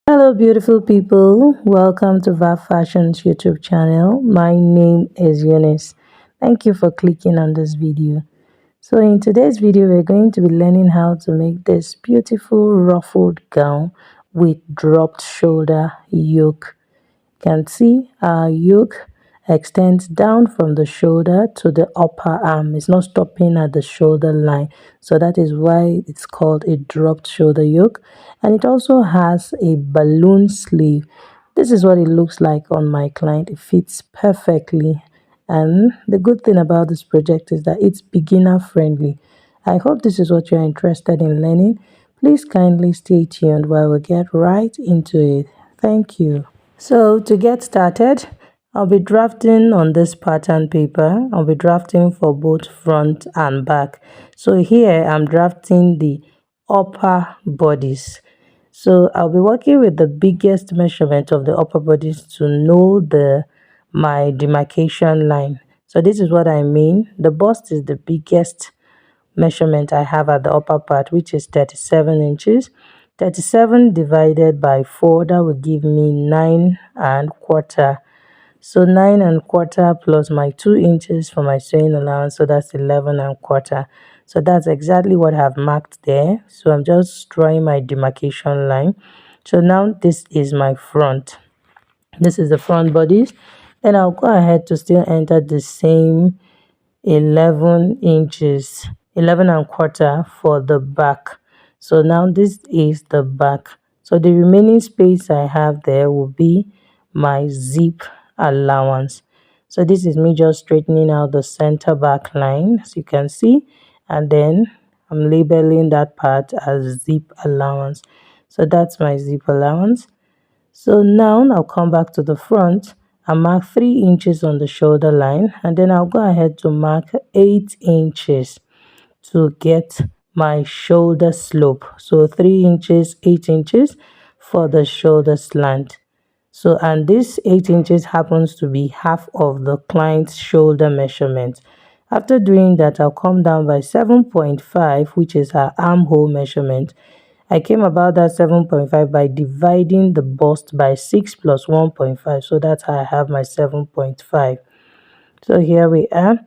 Hello, beautiful people. Welcome to VAF Fashion's YouTube channel. My name is Eunice. Thank you for clicking on this video. So, in today's video, we're going to be learning how to make this beautiful ruffled gown with dropped shoulder yoke. Can see our yoke extends down from the shoulder to the upper arm. It's not stopping at the shoulder line, so that is why it's called a dropped shoulder yoke. And it also has a balloon sleeve. This is what it looks like on my client. It fits perfectly, and the good thing about this project is that it's beginner friendly. I hope this is what you're interested in learning. Please kindly stay tuned while we get right into it. Thank you. So to get started, I'll be drafting on this pattern paper. I'll be drafting for both front and back. So here I'm drafting the upper bodice. So I'll be working with the biggest measurement of the upper bodice to know my demarcation line. So this is what I mean. The bust is the biggest measurement I have at the upper part, which is 37 inches. 37 divided by 4, that would give me 9 and quarter. So 9 and quarter plus my 2 inches for my sewing allowance, so that's 11 and quarter. So that's exactly what I've marked there. So I'm just drawing my demarcation line. So now this is my front. This is the front bodies. Then I'll go ahead to still enter the same 11 inches, 11 and quarter for the back. So now this is the back. So the remaining space I have there will be my zip allowance. So this is me just straightening out the center back line, as you can see, and then I'm labeling that part as zip allowance. So that's my zip allowance. So now I'll come back to the front and mark 3 inches on the shoulder line, and then I'll go ahead to mark 8 inches to get my shoulder slope. So 3 inches, 8 inches for the shoulder slant. So, and this 8 inches happens to be half of the client's shoulder measurement. After doing that, I'll come down by 7.5, which is her armhole measurement. I came about that 7.5 by dividing the bust by 6 plus 1.5. So that's how I have my 7.5. So here we are.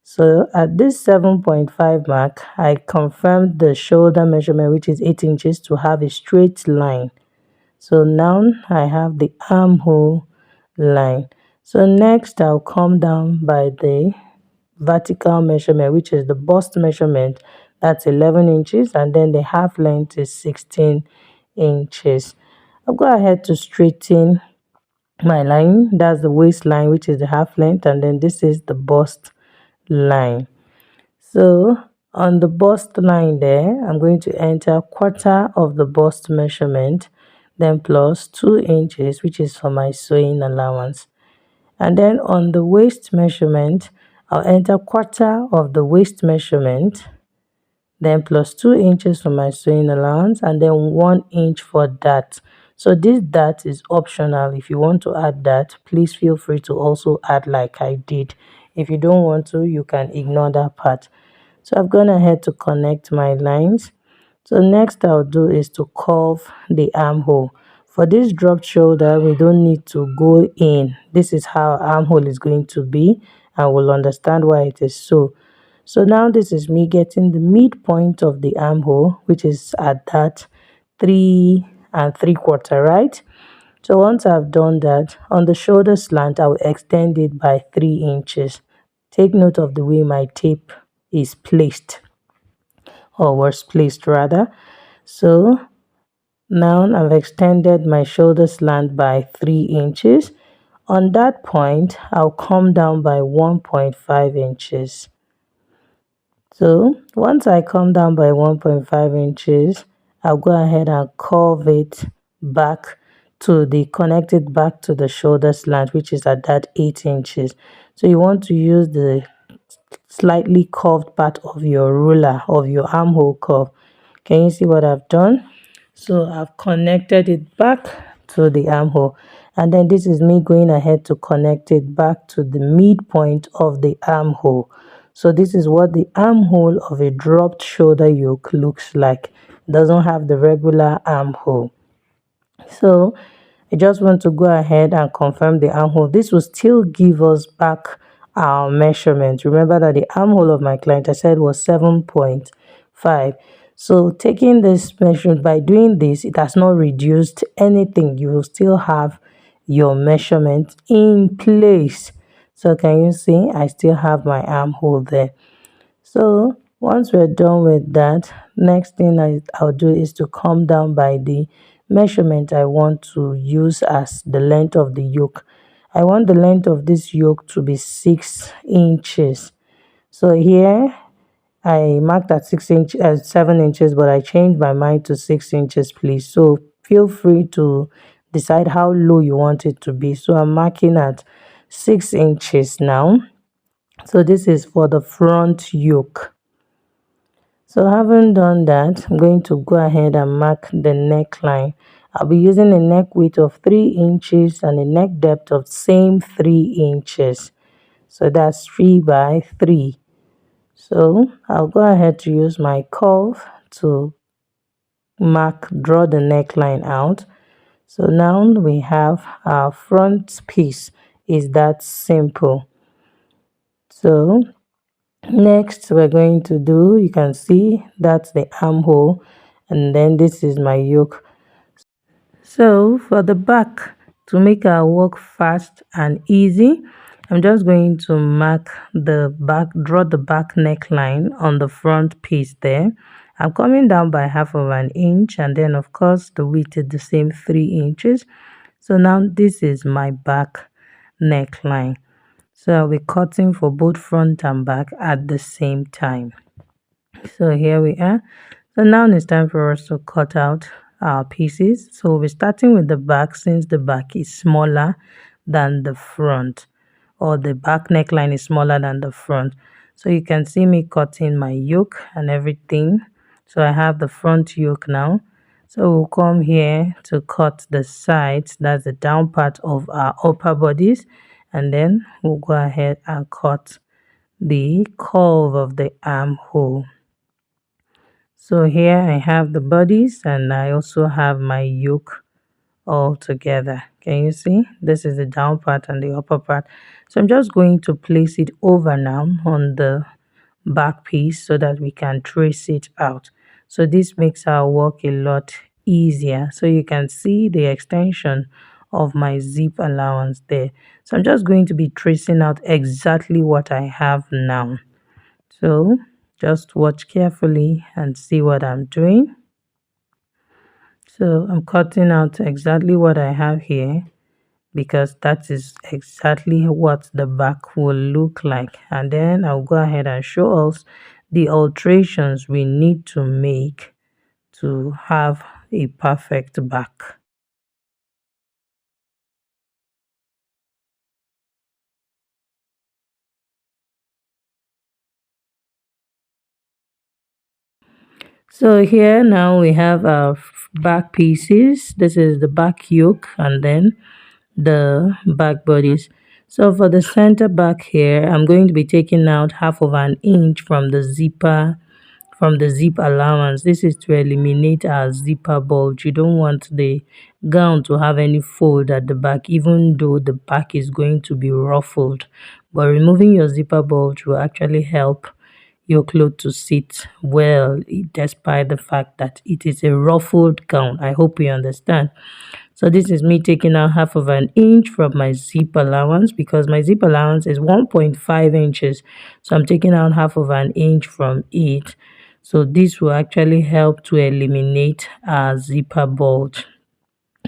So at this 7.5 mark, I confirmed the shoulder measurement, which is 8 inches, to have a straight line. So now I have the armhole line. So next I'll come down by the vertical measurement, which is the bust measurement. That's 11 inches, and then the half length is 16 inches. I'll go ahead to straighten my line. That's the waistline, which is the half length, and then this is the bust line. So on the bust line there, I'm going to enter quarter of the bust measurement, then plus 2 inches, which is for my sewing allowance. And then on the waist measurement, I'll enter quarter of the waist measurement, then plus 2 inches for my sewing allowance, and then 1 inch for that. So this that is optional. If you want to add that, please feel free to also add like I did. If you don't want to, you can ignore that part. So I've gone ahead to connect my lines. So next I'll do is to curve the armhole. For this dropped shoulder, we don't need to go in. This is how armhole is going to be, and we'll understand why it is so. So now this is me getting the midpoint of the armhole, which is at that 3 3/4, right? So once I've done that, on the shoulder slant, I will extend it by 3 inches. Take note of the way my tape is placed, or was placed rather. So now I've extended my shoulder slant by 3 inches. On that point, I'll come down by 1.5 inches. So once I come down by 1.5 inches, I'll go ahead and curve it back to the connected back to the shoulder slant, which is at that 8 inches. So you want to use the slightly curved part of your ruler, of your armhole curve. Can you see what I've done? So I've connected it back to the armhole, and then this is me going ahead to connect it back to the midpoint of the armhole. So this is what the armhole of a dropped shoulder yoke looks like. It doesn't have the regular armhole. So I just want to go ahead and confirm the armhole. This will still give us back our measurement. Remember that the armhole of my client I said was 7.5. So taking this measurement, by doing this, it has not reduced anything. You will still have your measurement in place. So can you see I still have my armhole there? So once we're done with that, next thing I'll do is to come down by the measurement I want to use as the length of the yoke. I want the length of this yoke to be 6 inches. So here I marked at 7 inches, but I changed my mind to 6 inches, please. So feel free to decide how low you want it to be. So I'm marking at 6 inches now. So this is for the front yoke. So having done that, I'm going to go ahead and mark the neckline. I'll be using a neck width of 3 inches and a neck depth of same 3 inches. So that's 3 by 3. So I'll go ahead to use my curve to draw the neckline out. So now we have our front piece. Is that simple? So next we're going to do, you can see that's the armhole, and then this is my yoke. So for the back, to make our work fast and easy, I'm just going to mark the back, draw the back neckline on the front piece there. I'm coming down by 1/2 inch, and then of course the width is the same, 3 inches. So now this is my back neckline. So I'll be cutting for both front and back at the same time. So here we are. So now it's time for us to cut out our pieces. So we'll be starting with the back, since the back is smaller than the front, or the back neckline is smaller than the front. So you can see me cutting my yoke and everything. So I have the front yoke now. So we'll come here to cut the sides, that's the down part of our upper bodice, and then we'll go ahead and cut the curve of the armhole. So here I have the bodies, and I also have my yoke all together. Can you see? This is the down part and the upper part. So I'm just going to place it over now on the back piece so that we can trace it out. So this makes our work a lot easier. So you can see the extension of my zip allowance there. So I'm just going to be tracing out exactly what I have now. So just watch carefully and see what I'm doing. So I'm cutting out exactly what I have here, because that is exactly what the back will look like. And then I'll go ahead and show us the alterations we need to make to have a perfect back. So here now we have our back pieces. This is the back yoke and then the back bodies. So for the center back here, I'm going to be taking out 1/2 inch from the zip allowance. This is to eliminate our zipper bulge. You don't want the gown to have any fold at the back, even though the back is going to be ruffled. But removing your zipper bulge will actually help your clothes to sit well, despite the fact that it is a ruffled gown. I hope you understand. So this is me taking out 1/2 inch from my zip allowance, because my zip allowance is 1.5 inches. So I'm taking out 1/2 inch from it. So this will actually help to eliminate our zipper bulge.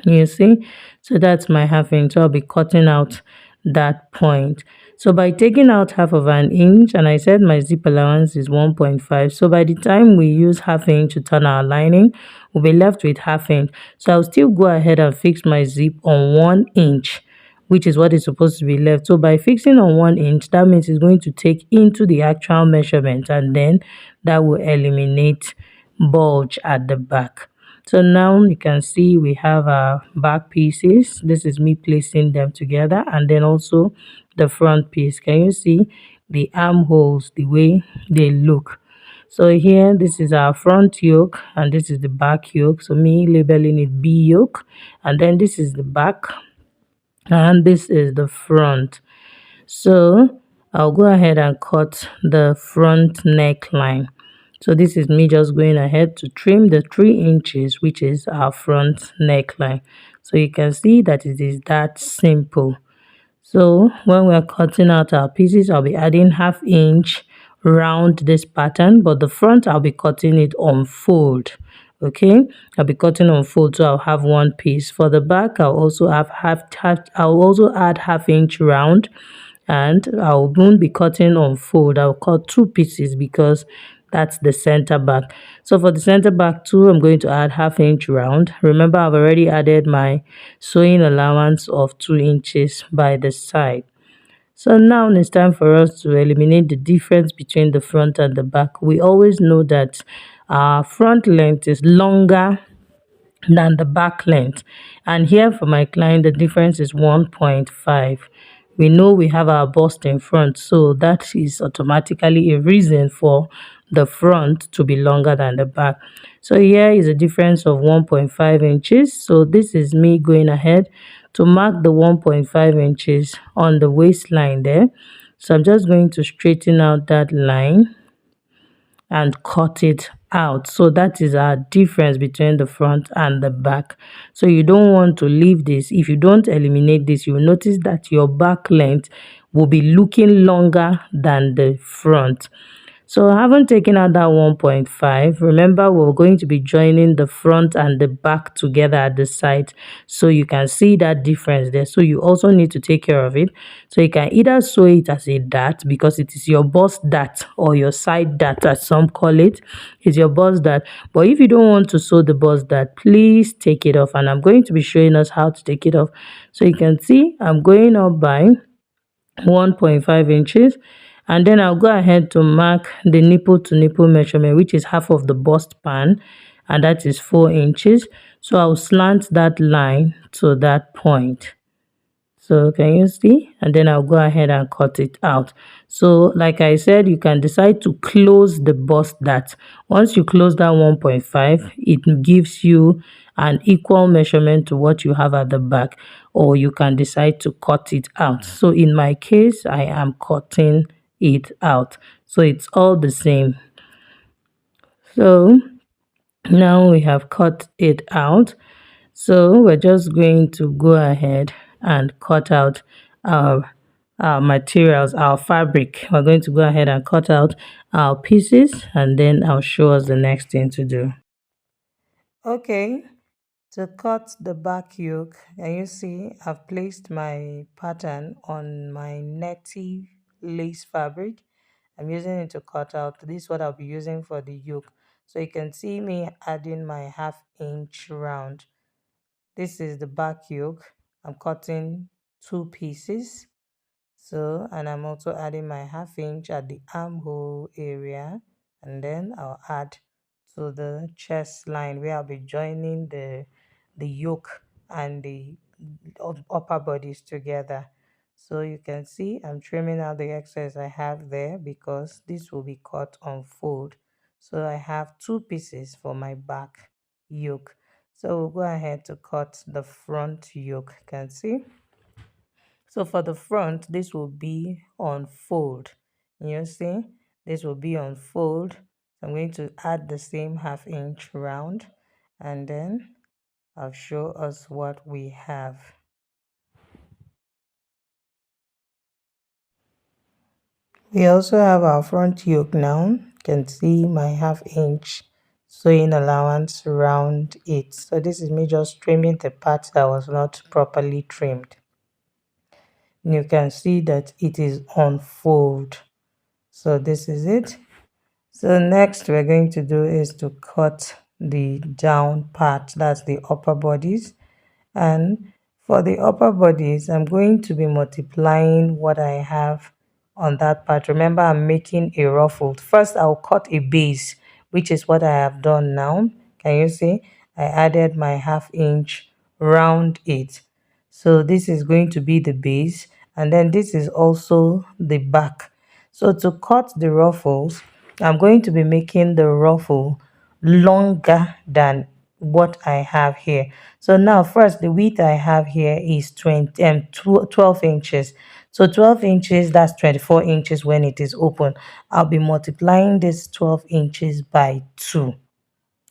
You see? So that's my 1/2 inch. So I'll be cutting out that point. So by taking out 1/2 inch, and I said my zip allowance is 1.5. So by the time we use 1/2 inch to turn our lining, we'll be left with 1/2 inch. So I'll still go ahead and fix my zip on 1 inch, which is what is supposed to be left. So by fixing on 1 inch, that means it's going to take into the actual measurement, and then that will eliminate bulge at the back. So now you can see we have our back pieces. This is me placing them together, and then also the front piece. Can you see the armholes, the way they look? So here, this is our front yoke and this is the back yoke. So me labeling it B yoke, and then this is the back and this is the front. So I'll go ahead and cut the front neckline. So this is me just going ahead to trim the 3 inches, which is our front neckline. So you can see that it is that simple. So when we're cutting out our pieces, I'll be adding 1/2 inch round this pattern, but the front I'll be cutting it on fold. Okay, I'll be cutting on fold, so I'll have one piece. For the back, I'll also have I'll also add 1/2 inch round, and I won't be cutting on fold. I'll cut 2 pieces because that's the center back. So for the center back too, I'm going to add 1/2 inch round. Remember, I've already added my sewing allowance of 2 inches by the side. So now it's time for us to eliminate the difference between the front and the back. We always know that our front length is longer than the back length, and here for my client the difference is 1.5. We know we have our bust in front, so that is automatically a reason for the front to be longer than the back. So here is a difference of 1.5 inches. So this is me going ahead to mark the 1.5 inches on the waistline there. So I'm just going to straighten out that line and cut it out. So that is our difference between the front and the back. So you don't want to leave this. If you don't eliminate this, you will notice that your back length will be looking longer than the front. So I haven't taken out that 1.5. Remember, we're going to be joining the front and the back together at the side. So you can see that difference there. So you also need to take care of it. So you can either sew it as a dart because it is your bust dart or your side dart as some call it. It's your bust dart. But if you don't want to sew the bust dart, please take it off. And I'm going to be showing us how to take it off. So you can see I'm going up by 1.5 inches, and then I'll go ahead to mark the nipple to nipple measurement, which is half of the bust pan, and that is 4 inches. So I'll slant that line to that point. So can you see? And then I'll go ahead and cut it out. So like I said, you can decide to close the bust dart. Once you close that 1.5, it gives you an equal measurement to what you have at the back, or you can decide to cut it out. So in my case, I am cutting it out. So it's all the same. So now we have cut it out. So we're just going to go ahead and cut out our materials, our fabric. We're going to go ahead and cut out our pieces, and then I'll show us the next thing to do. Okay, to cut the back yoke, and you see I've placed my pattern on my netty lace fabric. I'm using it to cut out. This is what I'll be using for the yoke. So you can see me adding my 1/2 inch round. This is the back yoke. I'm cutting 2 pieces. So, and I'm also adding my 1/2 inch at the armhole area, and then I'll add to the chest line where I'll be joining the yoke and the upper bodies together. So you can see I'm trimming out the excess I have there because this will be cut on fold. So I have 2 pieces for my back yoke. So we'll go ahead to cut the front yoke. You can see. So for the front, this will be on fold. You see, this will be on fold. So I'm going to add the same 1/2 inch round, and then I'll show us what we have. We also have our front yoke now. You can see my 1/2 inch sewing allowance around it. So this is me just trimming the part that was not properly trimmed. You can see that it is on fold. So this is it. So next we're going to do is to cut the down part, that's the upper bodies. And for the upper bodies, I'm going to be multiplying what I have on that part. Remember, I'm making a ruffled. First I'll cut a base, which is what I have done now. Can you see? I added my 1/2 inch round it. So this is going to be the base, and then this is also the back. So to cut the ruffles, I'm going to be making the ruffle longer than what I have here. So now first the width I have here is 12 inches. So 12 inches, that's 24 inches when it is open. I'll be multiplying this 12 inches by 2,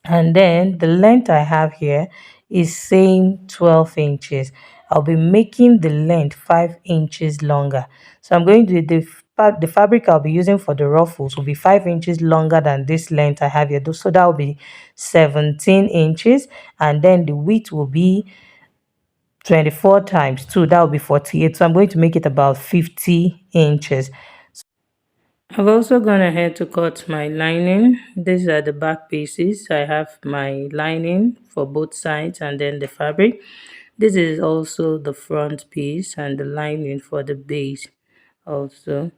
and then the length I have here is same 12 inches. I'll be making the length 5 inches longer. So I'm going to the fabric I'll be using for the ruffles will be 5 inches longer than this length I have here. So that will be 17 inches, and then the width will be 24 times 2, that will be 48. So I'm going to make it about 50 inches. I've also gone ahead to cut my lining. These are the back pieces. I have my lining for both sides and then the fabric. This is also the front piece and the lining for the base also.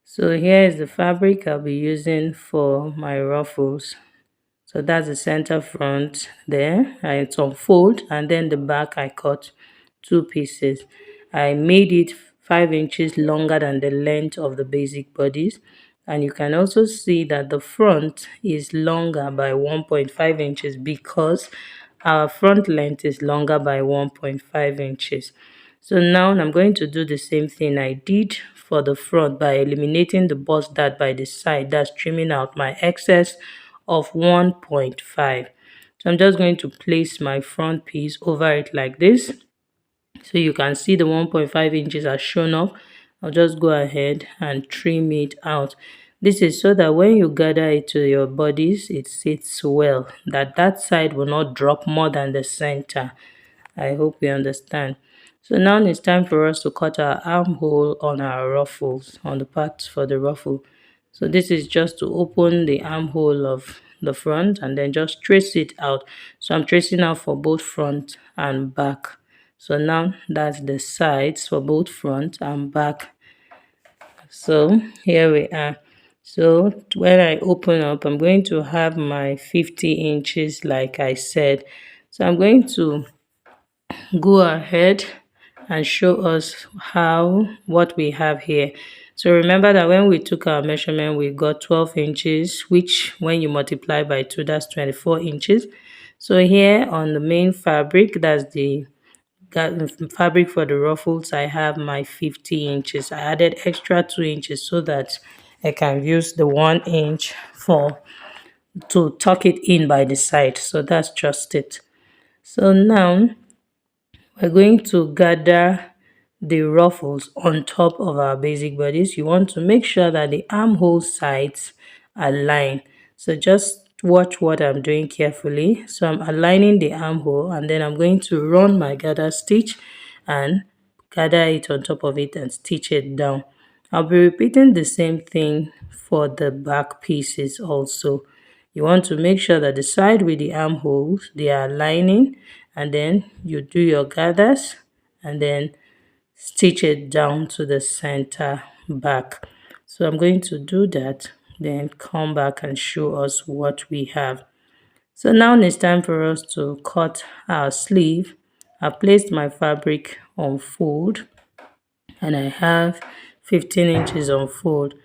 So here is the fabric I'll be using for my ruffles. So that's the center front there. It's on fold, and then the back I cut 2 pieces. I made it 5 inches longer than the length of the basic bodice, and you can also see that the front is longer by 1.5 inches because our front length is longer by 1.5 inches. So now I'm going to do the same thing I did for the front by eliminating the bust dart by the side, that's trimming out my excess of 1.5. So I'm just going to place my front piece over it like this. So you can see the 1.5 inches are shown up. I'll just go ahead and trim it out. This is so that when you gather it to your bodies, it sits well, that side will not drop more than the center. I hope you understand. So now it's time for us to cut our armhole on our ruffles, on the parts for the ruffle. So this is just to open the armhole of the front and then just trace it out. So I'm tracing out for both front and back. So now that's the sides for both front and back. So here we are. So when I open up, I'm going to have my 50 inches like I said. So I'm going to go ahead and show us what we have here. So remember that when we took our measurement, we got 12 inches, which when you multiply by 2, that's 24 inches. So here on the main fabric, that's the fabric for the ruffles, I have my 50 inches. I added extra 2 inches so that I can use the 1 inch to tuck it in by the side. So that's just it. So now we're going to gather the ruffles on top of our basic bodice. You want to make sure that the armhole sides align. So just watch what I'm doing carefully. So I'm aligning the armhole, and then I'm going to run my gather stitch and gather it on top of it and stitch it down. I'll be repeating the same thing for the back pieces also. You want to make sure that the side with the armholes, they are aligning, and then you do your gathers and then stitch it down to the center back. So I'm going to do that, then come back and show us what we have. So now it's time for us to cut our sleeve. I've placed my fabric on fold and I have 15 inches on fold.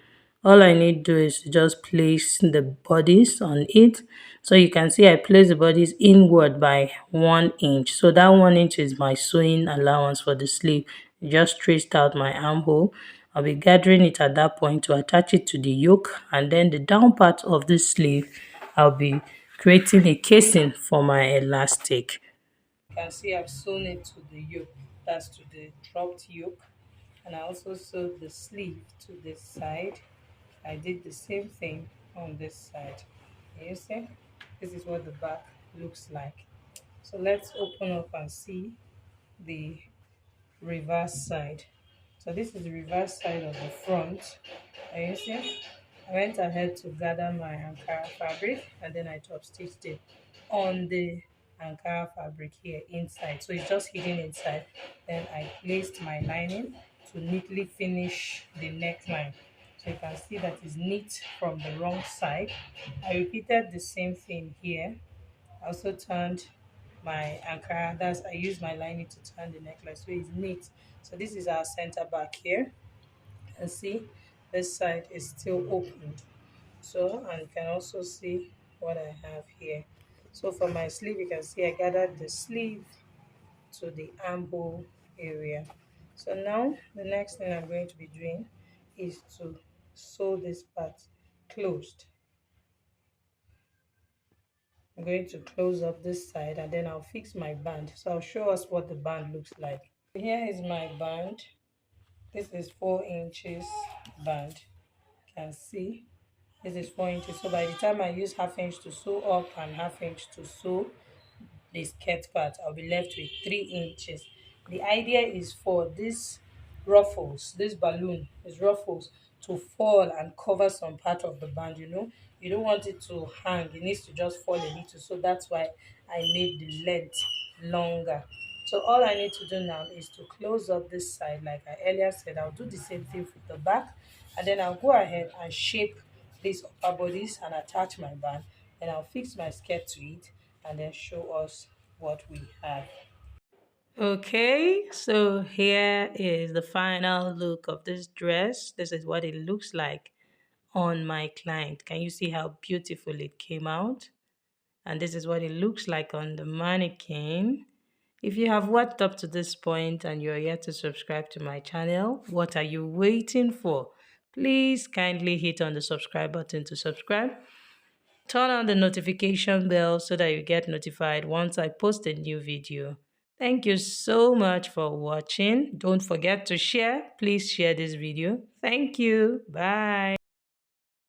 All I need to do is just place the bodice on it. So you can see I place the bodice inward by 1 inch. So that 1 inch is my sewing allowance for the sleeve. Just traced out my armhole. I'll be gathering it at that point to attach it to the yoke, and then the down part of the sleeve I'll be creating a casing for my elastic. You can see I've sewn it to the yoke, that's to the dropped yoke, and I also sewed the sleeve to this side. I did the same thing on this side. Can you see? This is what the back looks like. So let's open up and see the reverse side. So this is the reverse side of the front. Can you see? I went ahead to gather my Ankara fabric and then I top stitched it on the Ankara fabric here inside. So it's just hidden inside. Then I placed my lining to neatly finish the neckline. So you can see that it's neat from the wrong side. I repeated the same thing here. I also turned my Ankara, that's I used my lining to turn the necklace so it's neat. So this is our center back here, and see this side is still opened. So, and you can also see what I have here. So for my sleeve, you can see I gathered the sleeve to the armhole area. So now the next thing I'm going to be doing is to sew this part closed. I'm going to close up this side and then I'll fix my band. So I'll show us what the band looks like. Here is my band. This is 4 inches band. You can see this is 4 inches. So by the time I use half inch to sew up and half inch to sew the skirt part, I'll be left with 3 inches. The idea is for this ruffles, this balloon is ruffles, to fall and cover some part of the band. You don't want it to hang, it needs to just fall a little. So that's why I made the length longer. So all I need to do now is to close up this side. Like I earlier said, I'll do the same thing with the back, and then I'll go ahead and shape this upper bodice and attach my band, and I'll fix my skirt to it and then show us what we have. Okay, so here is the final look of this dress. This is what it looks like on my client. Can you see how beautiful it came out? And this is what it looks like on the mannequin. If you have watched up to this point and you're yet to subscribe to my channel, what are you waiting for? Please kindly hit on the subscribe button to subscribe. Turn on the notification bell so that you get notified once I post a new video. Thank you so much for watching. Don't forget to share. Please share this video. Thank you. Bye.